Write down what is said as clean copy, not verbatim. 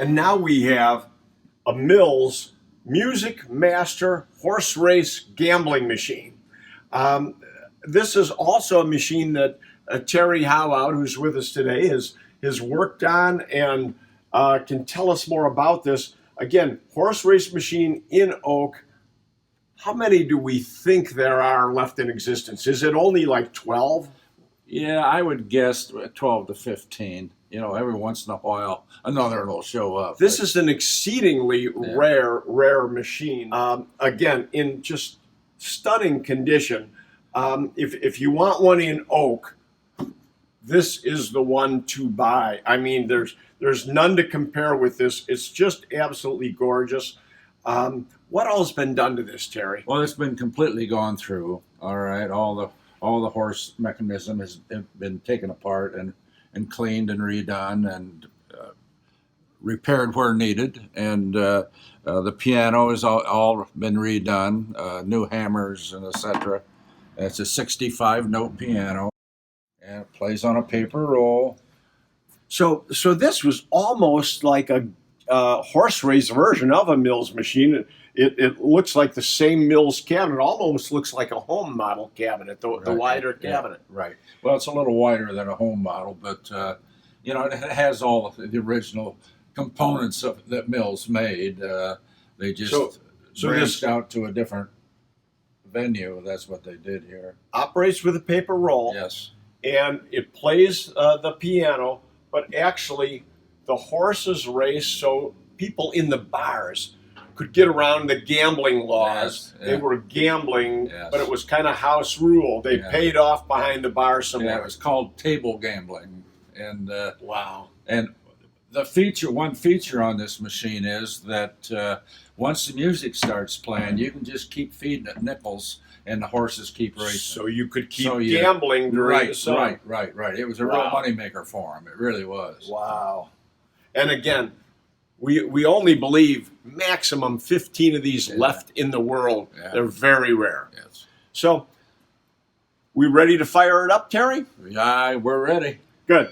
And now we have a Mills Music Master horse race gambling machine. This is also a machine that Terry Haughawout, who's with us today, has worked on and can tell us more about this. Again, horse race machine in oak. How many do we think there are left in existence? Is it only like 12? Yeah, I would guess 12 to 15. You know, every once in a while, another will show up. This is an exceedingly rare machine. Again, in just stunning condition. If you want one in oak, this is the one to buy. I mean, there's none to compare with this. It's just absolutely gorgeous. What all has been done to this, Terry? Well, it's been completely gone through. All right, all the horse mechanism has been taken apart and cleaned and redone and repaired where needed. And the piano has all been redone, new hammers and etc. It's a 65-note piano, and it plays on a paper roll. So this was almost like a horse race version of a Mills machine. It looks like the same Mills cabinet. Almost looks like a home model cabinet, the wider cabinet. Yeah, right. Well, it's a little wider than a home model, but you know, it has all of the original components that Mills made. They just branched out to a different venue. That's what they did here. Operates with a paper roll. Yes. And it plays the piano, but actually the horses race so people in the bars could get around the gambling laws. Yes, They were gambling, but it was kind of house rule. They paid off behind the bar somewhere. Yeah, it was called table gambling. And wow. And one feature on this machine is that once the music starts playing, you can just keep feeding it nickels, and the horses keep racing. So you could keep gambling during the song. Right. It was a real moneymaker for them. It really was. Wow. And again, we only believe maximum 15 of these left in the world. Yeah. They're very rare. Yes. So, we ready to fire it up, Terry? Yeah, we're ready. Good.